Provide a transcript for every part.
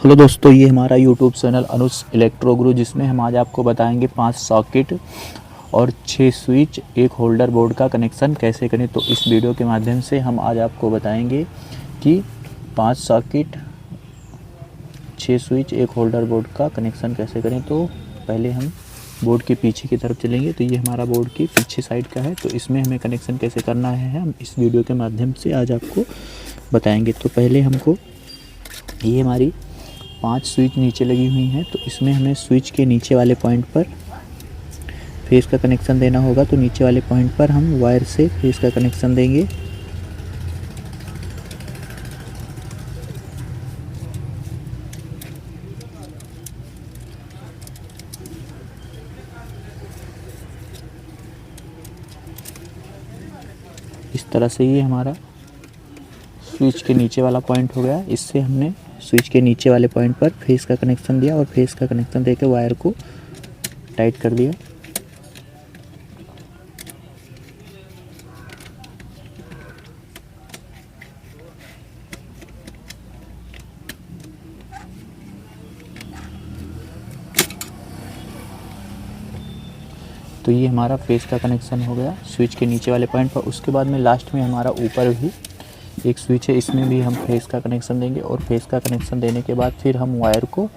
Hello दोस्तों, ये हमारा यूट्यूब चैनल अनुज इलेक्ट्रो गुरु, जिसमें हम आज आपको बताएंगे 5 सॉकेट और 6 स्विच एक होल्डर बोर्ड का कनेक्शन कैसे करें। तो इस वीडियो के माध्यम से हम आज आपको बताएंगे कि 5 सॉकेट 6 स्विच एक होल्डर बोर्ड का कनेक्शन कैसे करें। तो पहले हम बोर्ड के पीछे की तरफ चलेंगे। तो ये हमारा बोर्ड की पीछे साइड का है, तो इसमें हमें कनेक्शन कैसे करना है हम इस वीडियो के माध्यम से आज आपको बताएंगे। तो पहले हमको ये हमारी 5 स्विच नीचे लगी हुई हैं, तो इसमें हमें स्विच के नीचे वाले पॉइंट पर फेस का कनेक्शन देना होगा। तो नीचे वाले पॉइंट पर हम वायर से फेस का कनेक्शन देंगे। इस तरह से ये हमारा स्विच के नीचे वाला पॉइंट हो गया। इससे हमने स्विच के नीचे वाले पॉइंट पर फेस का कनेक्शन दिया और फेस का कनेक्शन देकर वायर को टाइट कर दिया। तो ये हमारा फेस का कनेक्शन हो गया स्विच के नीचे वाले पॉइंट पर। उसके बाद में लास्ट में हमारा ऊपर भी एक स्विच है, इसमें भी हम फेस का कनेक्शन देंगे और फेस का कनेक्शन देने के बाद फिर हम वायर को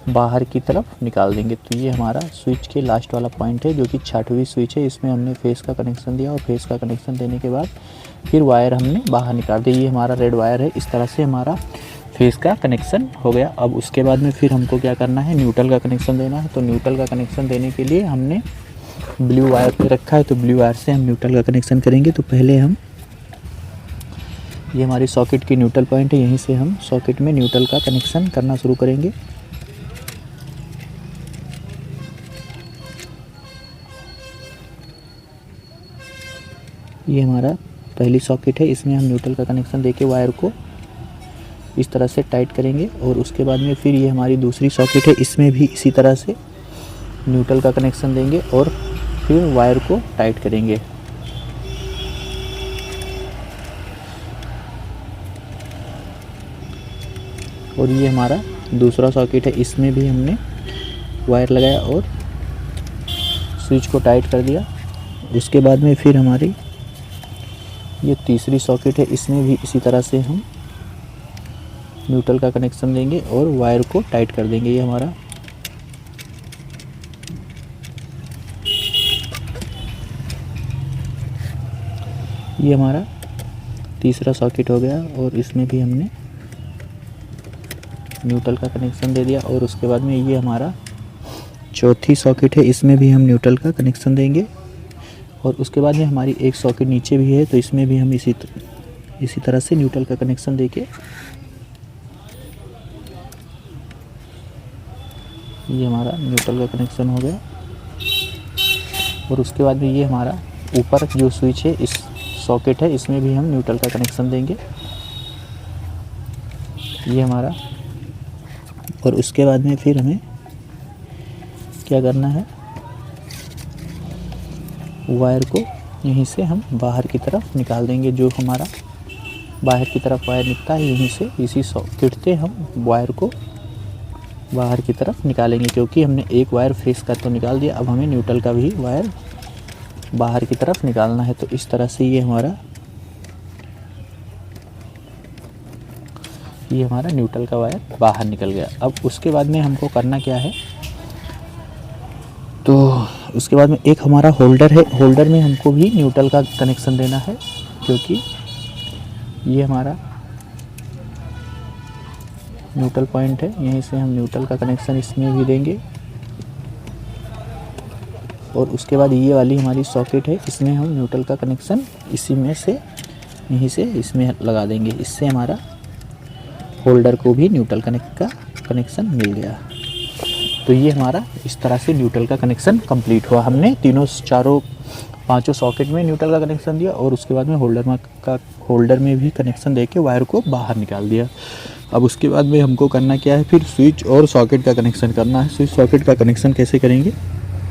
बाहर की तरफ निकाल देंगे। तो ये हमारा स्विच के लास्ट वाला पॉइंट है, जो कि 6वीं स्विच है। इसमें हमने फेस का कनेक्शन दिया और फेस का कनेक्शन देने के बाद फिर वायर हमने बाहर निकाल दिया। ये हमारा रेड वायर है। इस तरह से हमारा फेस का कनेक्शन हो गया। अब उसके बाद में फिर हमको क्या करना है, न्यूट्रल का कनेक्शन देना है। तो न्यूट्रल का कनेक्शन देने के लिए हमने ब्लू वायर पे रखा है, तो ब्लू वायर से हम न्यूट्रल का कनेक्शन करेंगे। तो पहले हम ये हमारी सॉकेट की न्यूट्रल पॉइंट है, यहीं से हम सॉकेट में न्यूट्रल का कनेक्शन करना शुरू करेंगे। ये हमारा पहली सॉकेट है, इसमें हम न्यूट्रल का कनेक्शन देके वायर को इस तरह से टाइट करेंगे। और उसके बाद में फिर ये हमारी दूसरी सॉकेट है, इसमें भी इसी तरह से न्यूट्रल का कनेक्शन देंगे और फिर वायर को टाइट करेंगे। और ये हमारा दूसरा सॉकेट है, इसमें भी हमने वायर लगाया और स्विच को टाइट कर दिया। उसके बाद में फिर हमारी ये तीसरी सॉकेट है, इसमें भी इसी तरह से हम न्यूट्रल का कनेक्शन देंगे और वायर को टाइट कर देंगे। ये हमारा तीसरा सॉकेट हो गया और इसमें भी हमने न्यूट्रल का कनेक्शन दे दिया। और उसके बाद में ये हमारा चौथी सॉकेट है, इसमें भी हम न्यूट्रल का कनेक्शन देंगे। और उसके बाद में हमारी एक सॉकेट नीचे भी है, तो इसमें भी हम इसी तरह से न्यूट्रल का कनेक्शन देके ये हमारा न्यूट्रल का कनेक्शन हो गया। और उसके बाद में ये हमारा ऊपर जो स्विच है, इस सॉकेट है, इसमें भी हम न्यूट्रल का कनेक्शन देंगे। ये हमारा, और उसके बाद में फिर हमें क्या करना है, वायर को यहीं से हम बाहर की तरफ निकाल देंगे। जो हमारा बाहर की तरफ वायर निकलता है, यहीं से इसी सॉकेट से हम वायर को बाहर की तरफ निकालेंगे, क्योंकि हमने एक वायर फेस का तो निकाल दिया, अब हमें न्यूट्रल का भी वायर बाहर की तरफ निकालना है। तो इस तरह से ये हमारा न्यूट्रल का वायर बाहर निकल गया। अब उसके बाद में हमको करना क्या है, तो उसके बाद में एक हमारा होल्डर है, होल्डर में हमको भी न्यूट्रल का कनेक्शन देना है, क्योंकि ये हमारा न्यूट्रल पॉइंट है। यहीं से हम न्यूट्रल का कनेक्शन इसमें भी देंगे। और उसके बाद ये वाली हमारी सॉकेट है, इसमें हम न्यूट्रल का कनेक्शन इसी में से यहीं से इसमें लगा देंगे। इससे हमारा होल्डर को भी न्यूट्रल का कनेक्शन मिल गया। तो ये हमारा इस तरह से न्यूट्रल का कनेक्शन कंप्लीट हुआ। हमने पांचों सॉकेट में न्यूट्रल का कनेक्शन दिया और उसके बाद में होल्डर में भी कनेक्शन देके वायर को बाहर निकाल दिया। अब उसके बाद में हमको करना क्या है, फिर स्विच और सॉकेट का कनेक्शन करना है। स्विच सॉकेट का कनेक्शन कैसे करेंगे,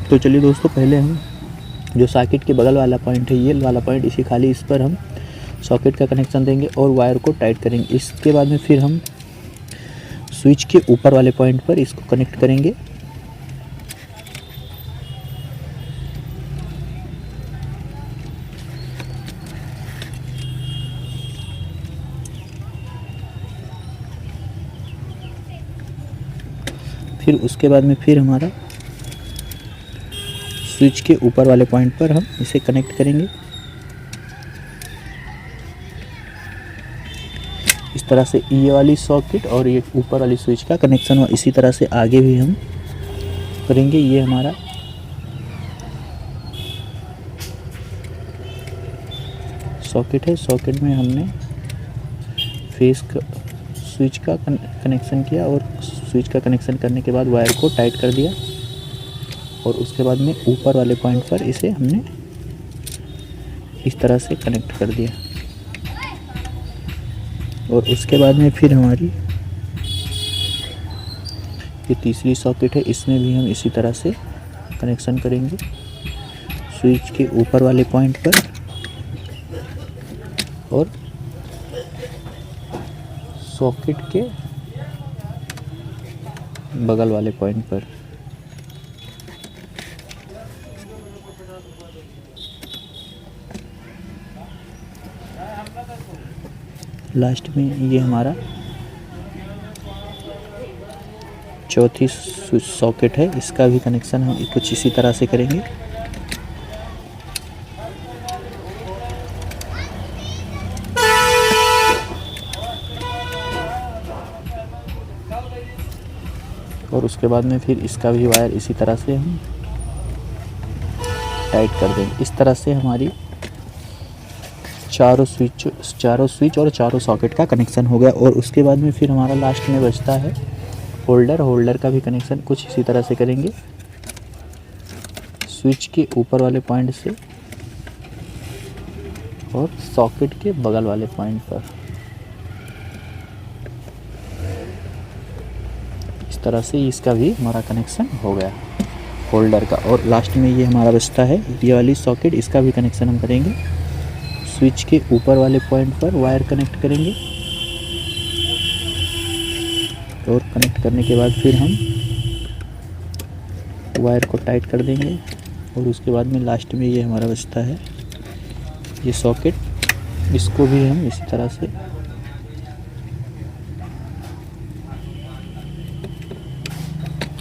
तो चलिए दोस्तों, पहले हम जो सॉकेट के बगल वाला पॉइंट है, ये वाला पॉइंट, इसी खाली इस पर हम सॉकेट का कनेक्शन देंगे और वायर को टाइट करेंगे। इसके बाद में फिर हम स्विच के ऊपर वाले पॉइंट पर इसको कनेक्ट करेंगे। फिर उसके बाद में फिर हमारा स्विच के ऊपर वाले पॉइंट पर हम इसे कनेक्ट करेंगे। इस तरह से ये वाली सॉकेट और ये ऊपर वाली स्विच का कनेक्शन हुआ। इसी तरह से आगे भी हम करेंगे। ये हमारा सॉकेट है। सॉकेट में हमने फेस का स्विच का कनेक्शन किया और स्विच का कनेक्शन करने के बाद वायर को टाइट कर दिया और उसके बाद में ऊपर वाले पॉइंट पर इसे हमने इस तरह से कनेक्ट कर दिया। और उसके बाद में फिर हमारी ये तीसरी सॉकेट है, इसमें भी हम इसी तरह से कनेक्शन करेंगे। स्विच के ऊपर वाले पॉइंट पर और सॉकेट के बगल वाले पॉइंट पर। लास्ट में ये हमारा चौथी सॉकेट है, इसका भी कनेक्शन हम कुछ इसी तरह से करेंगे। और उसके बाद में फिर इसका भी वायर इसी तरह से हम टाइट कर देंगे। इस तरह से हमारी चारों स्विच और चारों सॉकेट का कनेक्शन हो गया। और उसके बाद में फिर हमारा लास्ट में बचता है होल्डर का भी कनेक्शन कुछ इसी तरह से करेंगे। स्विच के ऊपर वाले पॉइंट से और सॉकेट के बगल वाले पॉइंट पर इस तरह से इसका भी हमारा कनेक्शन हो गया होल्डर का। और लास्ट में ये हमारा बचता है ये वाली सॉकेट, इसका भी कनेक्शन हम करेंगे। स्विच के ऊपर वाले पॉइंट पर वायर कनेक्ट करेंगे और कनेक्ट करने के बाद फिर हम वायर को टाइट कर देंगे। और उसके बाद में लास्ट में ये हमारा बचता है ये सॉकेट, इसको भी हम इसी तरह से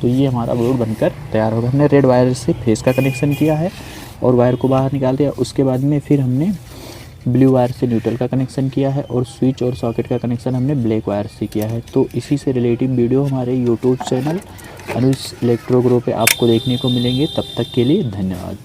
तो ये हमारा बोर्ड बनकर तैयार होगा। हमने रेड वायर से फेस का कनेक्शन किया है और वायर को बाहर निकाल दिया। उसके बाद में फिर हमने ब्लू वायर से न्यूट्रल का कनेक्शन किया है और स्विच और सॉकेट का कनेक्शन हमने ब्लैक वायर से किया है। तो इसी से रिलेटिव वीडियो हमारे यूट्यूब चैनल अनुज इलेक्ट्रो ग्रो पे आपको देखने को मिलेंगे। तब तक के लिए धन्यवाद।